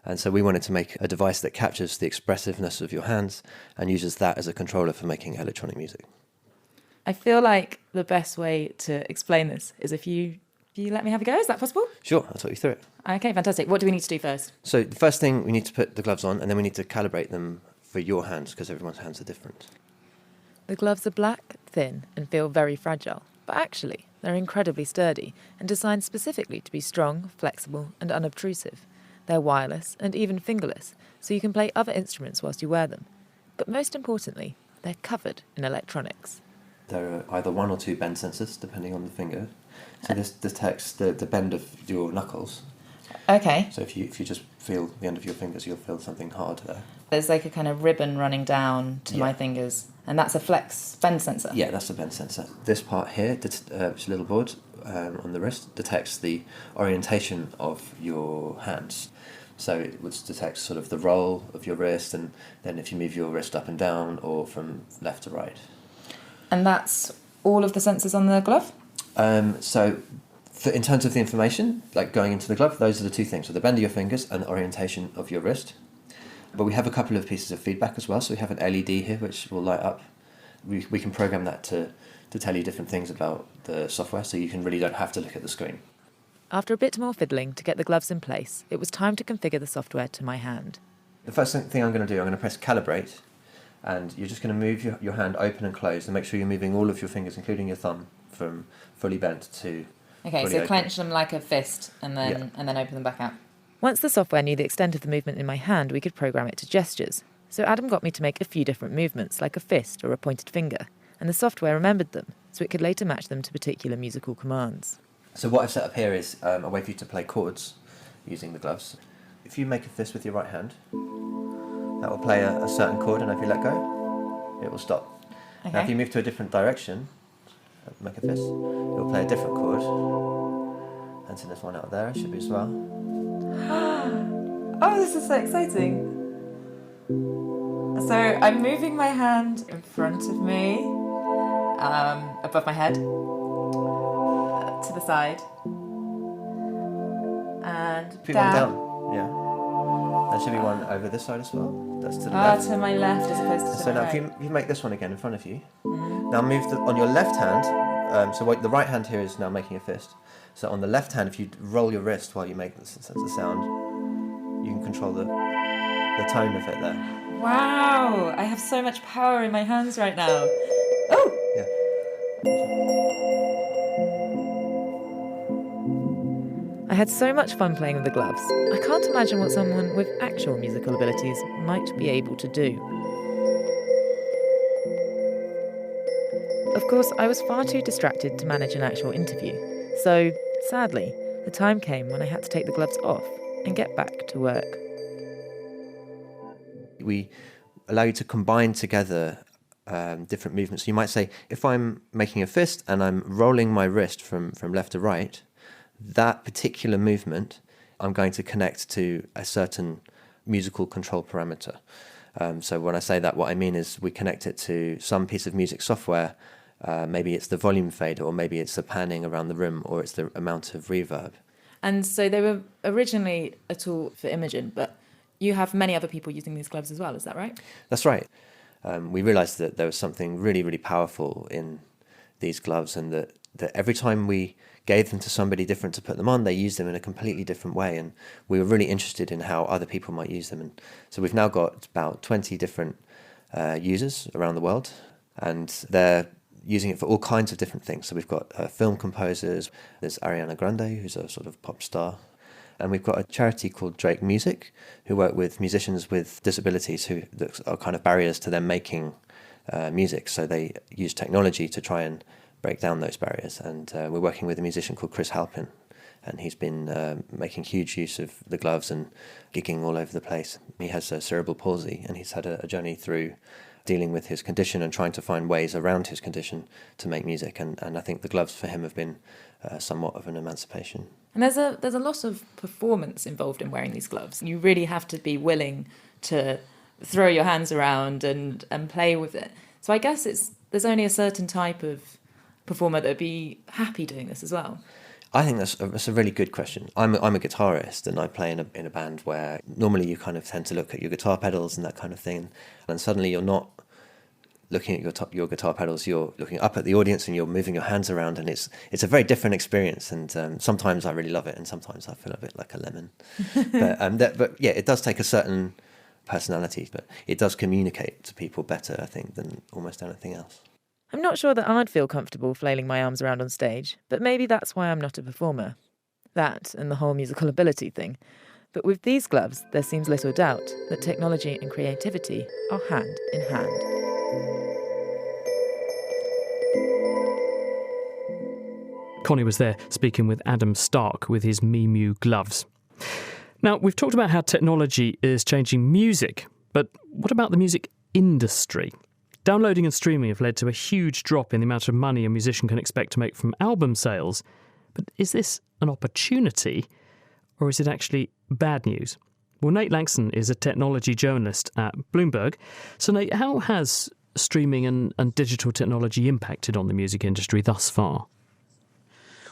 And so we wanted to make a device that captures the expressiveness of your hands and uses that as a controller for making electronic music. I feel like the best way to explain this is if you let me have a go. Is that possible? Sure, I'll talk you through it. Okay, fantastic. What do we need to do first? So the first thing, we need to put the gloves on, and then we need to calibrate them for your hands, because everyone's hands are different. The gloves are black, thin, and feel very fragile. But actually, they're incredibly sturdy and designed specifically to be strong, flexible, and unobtrusive. They're wireless and even fingerless, so you can play other instruments whilst you wear them. But most importantly, they're covered in electronics. There are either one or two bend sensors, depending on the finger. So this detects the bend of your knuckles. Okay. So if you just feel the end of your fingers, you'll feel something hard there. There's like a kind of ribbon running down to my fingers, and that's a flex bend sensor. Yeah, that's a bend sensor. This part here, which is a little board on the wrist, detects the orientation of your hands. So it detects sort of the roll of your wrist, and then if you move your wrist up and down or from left to right. And that's all of the sensors on the glove? In terms of the information, like going into the glove, those are the two things. So the bend of your fingers and the orientation of your wrist. But we have a couple of pieces of feedback as well. So we have an LED here which will light up. We can program that to tell you different things about the software, so you really don't have to look at the screen. After a bit more fiddling to get the gloves in place, it was time to configure the software to my hand. The first thing I'm going to do, I'm going to press calibrate, and you're just going to move your hand open and closed, and make sure you're moving all of your fingers, including your thumb, from fully bent to Okay, fully so open. Clench them like a fist and then open them back out. Once the software knew the extent of the movement in my hand, we could program it to gestures. So Adam got me to make a few different movements, like a fist or a pointed finger, and the software remembered them, so it could later match them to particular musical commands. So what I've set up here is a way for you to play chords using the gloves. If you make a fist with your right hand, that will play a certain chord, and if you let go, it will stop. Okay. Now if you move to a different direction, make a fist, it will play a different chord. And so there's one out there, it should be as well. Oh, this is so exciting. So I'm moving my hand in front of me, above my head, to the side, and If you want down, yeah. There should be one over this side as well. That's to the left. To my left as opposed to So my now right. if you make this one again in front of you, now move on your left hand, the right hand here is now making a fist. So on the left hand, if you roll your wrist while you make the sound, you can control the tone of it there. Wow, I have so much power in my hands right now. Oh! Yeah. I had so much fun playing with the gloves. I can't imagine what someone with actual musical abilities might be able to do. Of course, I was far too distracted to manage an actual interview. So, sadly, the time came when I had to take the gloves off and get back to work. We allow you to combine together different movements. You might say, if I'm making a fist and I'm rolling my wrist from left to right, that particular movement, I'm going to connect to a certain musical control parameter. So when I say that, what I mean is we connect it to some piece of music software. Maybe it's the volume fader, or maybe it's the panning around the room, or it's the amount of reverb. And so they were originally a tool for Imogen, but You have many other people using these gloves as well, is that right? That's right. We realised that there was something really, really powerful in these gloves, and that every time we gave them to somebody different to put them on, they used them in a completely different way, and we were really interested in how other people might use them. And so we've now got about 20 different users around the world, and they're using it for all kinds of different things. So we've got film composers, there's Ariana Grande, who's a sort of pop star, and we've got a charity called Drake Music, who work with musicians with disabilities that are kind of barriers to them making music. So they use technology to try and break down those barriers. And we're working with a musician called Chris Halpin, and he's been making huge use of the gloves and gigging all over the place. He has cerebral palsy, and he's had a journey through dealing with his condition and trying to find ways around his condition to make music. And I think the gloves for him have been somewhat of an emancipation. And there's a lot of performance involved in wearing these gloves. You really have to be willing to throw your hands around and play with it. So I guess there's only a certain type of performer that would be happy doing this as well. I think that's a really good question. I'm a guitarist, and I play in a band where normally you kind of tend to look at your guitar pedals and that kind of thing, and suddenly you're not looking at your guitar pedals. You're looking up at the audience and you're moving your hands around, and it's a very different experience. And sometimes I really love it, and sometimes I feel a bit like a lemon. But yeah, it does take a certain personality, but it does communicate to people better, I think, than almost anything else. I'm not sure that I'd feel comfortable flailing my arms around on stage, but maybe that's why I'm not a performer. That and the whole musical ability thing. But with these gloves, there seems little doubt that technology and creativity are hand in hand. Connie was there speaking with Adam Stark with his Memu gloves. Now, we've talked about how technology is changing music, but what about the music industry? Downloading and streaming have led to a huge drop in the amount of money a musician can expect to make from album sales. But is this an opportunity, or is it actually bad news? Well, Nate Langston is a technology journalist at Bloomberg. So, Nate, how has streaming and digital technology impacted on the music industry thus far?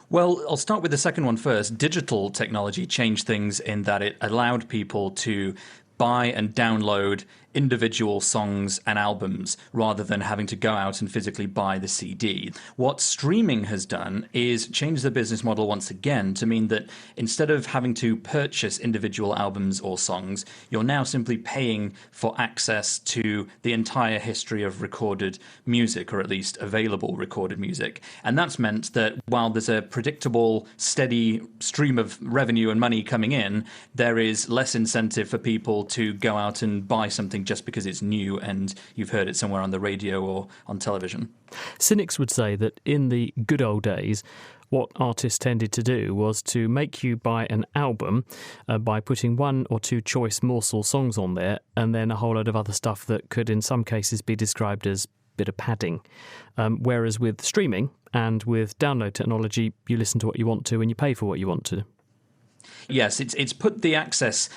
Well, I'll start with the second one first. Digital technology changed things in that it allowed people to buy and download individual songs and albums rather than having to go out and physically buy the CD. What streaming has done is change the business model once again to mean that instead of having to purchase individual albums or songs, you're now simply paying for access to the entire history of recorded music, or at least available recorded music. And that's meant that while there's a predictable, steady stream of revenue and money coming in, there is less incentive for people to go out and buy something just because it's new and you've heard it somewhere on the radio or on television. Cynics would say that in the good old days, what artists tended to do was to make you buy an album by putting one or two choice morsel songs on there, and then a whole load of other stuff that could in some cases be described as bit of padding. Whereas with streaming and with download technology, you listen to what you want to and you pay for what you want to. Yes, it's put the access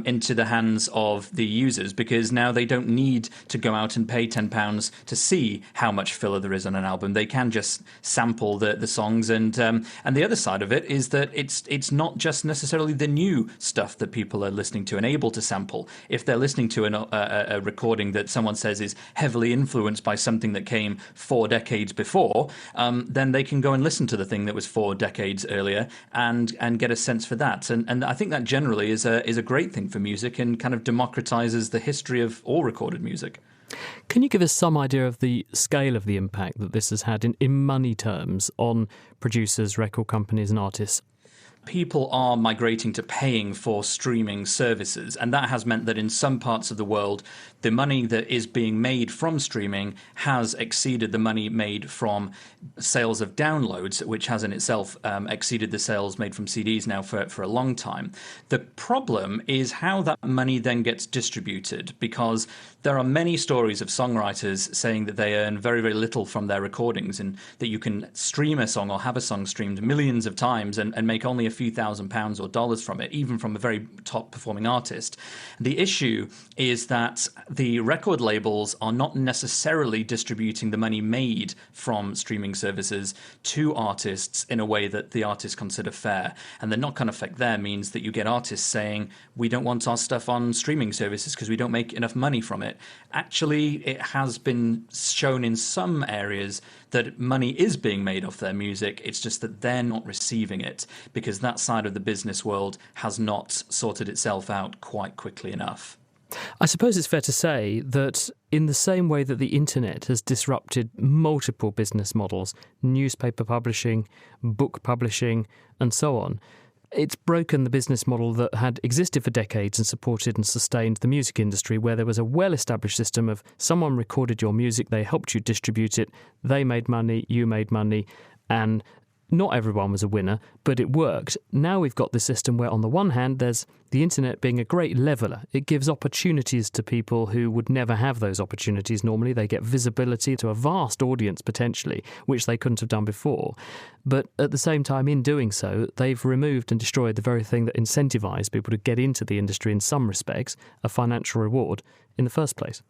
into the hands of the users, because now they don't need to go out and pay £10 to see how much filler there is on an album. They can just sample the songs, and the other side of it is that it's not just necessarily the new stuff that people are listening to and able to sample. If they're listening to a recording that someone says is heavily influenced by something that came 4 decades before, then they can go and listen to the thing that was 4 decades earlier and get a sense for that. And I think that generally is a great thing for music and kind of democratizes the history of all recorded music. Can you give us some idea of the scale of the impact that this has had in money terms on producers, record companies and artists? People are migrating to paying for streaming services, and that has meant that in some parts of the world, the money that is being made from streaming has exceeded the money made from sales of downloads, which has in itself exceeded the sales made from CDs now for a long time. The problem is how that money then gets distributed, because there are many stories of songwriters saying that they earn very, very little from their recordings, and that you can stream a song or have a song streamed millions of times and make only a few £1,000s or dollars from it, even from a very top performing artist. The issue is that the record labels are not necessarily distributing the money made from streaming services to artists in a way that the artists consider fair. And the knock-on effect there means that you get artists saying, we don't want our stuff on streaming services because we don't make enough money from it. Actually, it has been shown in some areas that money is being made off their music. It's just that they're not receiving it because that side of the business world has not sorted itself out quite quickly enough. I suppose it's fair to say that in the same way that the internet has disrupted multiple business models, newspaper publishing, book publishing, and so on, it's broken the business model that had existed for decades and supported and sustained the music industry, where there was a well-established system of someone recorded your music, they helped you distribute it, they made money, you made money, and not everyone was a winner, but it worked. Now we've got this system where on the one hand there's the internet being a great leveller. It gives opportunities to people who would never have those opportunities normally. They get visibility to a vast audience potentially, which they couldn't have done before. But at the same time, in doing so, they've removed and destroyed the very thing that incentivised people to get into the industry in some respects, a financial reward, in the first place.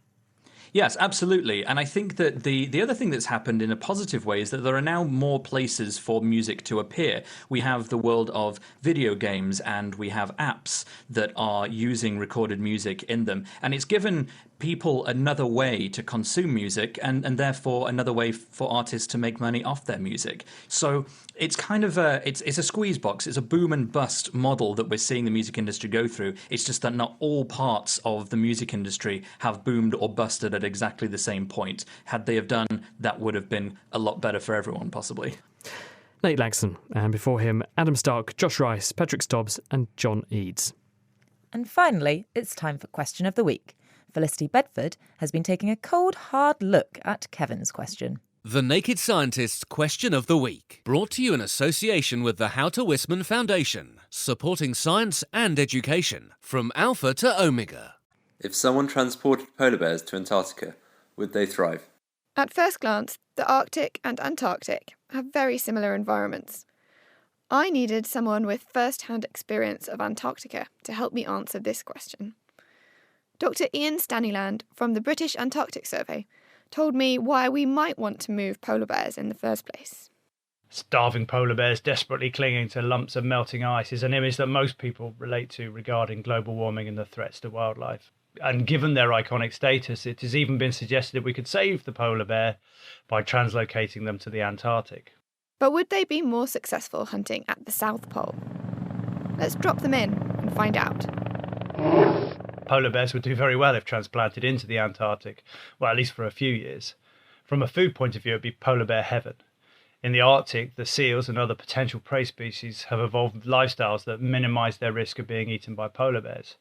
Yes, absolutely. And I think that the other thing that's happened in a positive way is that there are now more places for music to appear. We have the world of video games and we have apps that are using recorded music in them. And it's given people another way to consume music and therefore another way for artists to make money off their music. So it's kind of it's a squeeze box. It's a boom and bust model that we're seeing the music industry go through. It's just that not all parts of the music industry have boomed or busted at exactly the same point. Had they have done, that would have been a lot better for everyone, possibly. Nate Langson, and before him, Adam Stark, Josh Rice, Patrick Stobbs and John Eads. And finally, it's time for Question of the Week. Felicity Bedford has been taking a cold, hard look at Kevin's question. The Naked Scientist's Question of the Week, brought to you in association with the Houter Wisman Foundation, supporting science and education from Alpha to Omega. If someone transported polar bears to Antarctica, would they thrive? At first glance, the Arctic and Antarctic have very similar environments. I needed someone with first-hand experience of Antarctica to help me answer this question. Dr. Ian Stanyland from the British Antarctic Survey told me why we might want to move polar bears in the first place. Starving polar bears desperately clinging to lumps of melting ice is an image that most people relate to regarding global warming and the threats to wildlife. And given their iconic status, it has even been suggested that we could save the polar bear by translocating them to the Antarctic. But would they be more successful hunting at the South Pole? Let's drop them in and find out. Polar bears would do very well if transplanted into the Antarctic, well, at least for a few years. From a food point of view, it'd be polar bear heaven. In the Arctic, the seals and other potential prey species have evolved lifestyles that minimise their risk of being eaten by polar bears.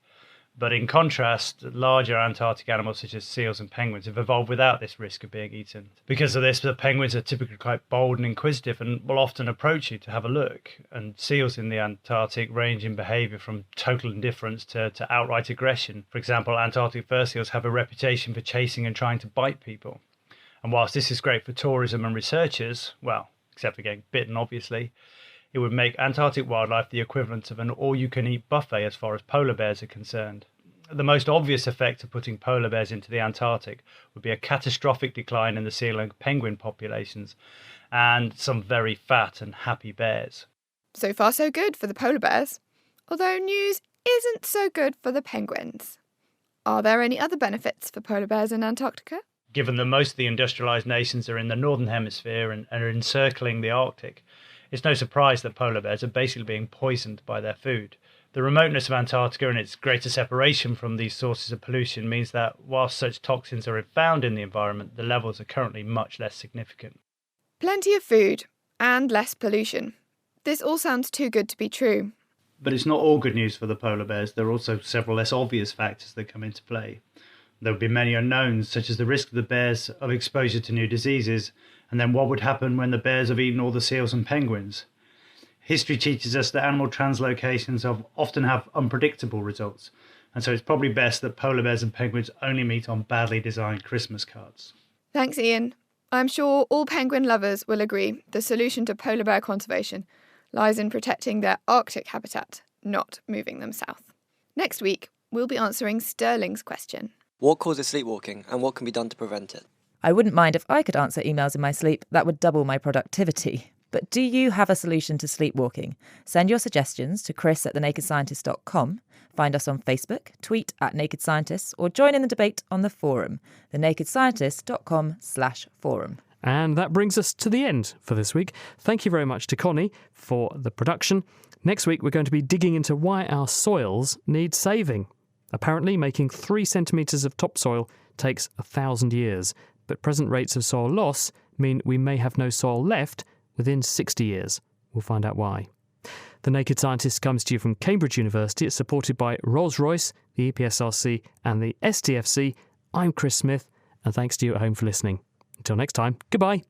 But in contrast, larger Antarctic animals such as seals and penguins have evolved without this risk of being eaten. Because of this, the penguins are typically quite bold and inquisitive and will often approach you to have a look. And seals in the Antarctic range in behaviour from total indifference to outright aggression. For example, Antarctic fur seals have a reputation for chasing and trying to bite people. And whilst this is great for tourism and researchers, well, except for getting bitten obviously, it would make Antarctic wildlife the equivalent of an all-you-can-eat buffet as far as polar bears are concerned. The most obvious effect of putting polar bears into the Antarctic would be a catastrophic decline in the seal and penguin populations, and some very fat and happy bears. So far so good for the polar bears, although news isn't so good for the penguins. Are there any other benefits for polar bears in Antarctica? Given that most of the industrialised nations are in the northern hemisphere and are encircling the Arctic, it's no surprise that polar bears are basically being poisoned by their food. The remoteness of Antarctica and its greater separation from these sources of pollution means that whilst such toxins are found in the environment, the levels are currently much less significant. Plenty of food and less pollution. This all sounds too good to be true. But it's not all good news for the polar bears. There are also several less obvious factors that come into play. There would be many unknowns, such as the risk of the bears of exposure to new diseases, and then what would happen when the bears have eaten all the seals and penguins. History teaches us that animal translocations often have unpredictable results, and so it's probably best that polar bears and penguins only meet on badly designed Christmas cards. Thanks, Ian. I'm sure all penguin lovers will agree the solution to polar bear conservation lies in protecting their Arctic habitat, not moving them south. Next week, we'll be answering Sterling's question. What causes sleepwalking and what can be done to prevent it? I wouldn't mind if I could answer emails in my sleep. That would double my productivity. But do you have a solution to sleepwalking? Send your suggestions to chris@thenakedscientist.com. Find us on Facebook, tweet @NakedScientists, or join in the debate on the forum, thenakedscientist.com/forum. And that brings us to the end for this week. Thank you very much to Connie for the production. Next week, we're going to be digging into why our soils need saving. Apparently, making 3 centimetres of topsoil takes 1,000 years, but present rates of soil loss mean we may have no soil left within 60 years. We'll find out why. The Naked Scientist comes to you from Cambridge University. It's supported by Rolls-Royce, the EPSRC and the STFC. I'm Chris Smith, and thanks to you at home for listening. Until next time, goodbye.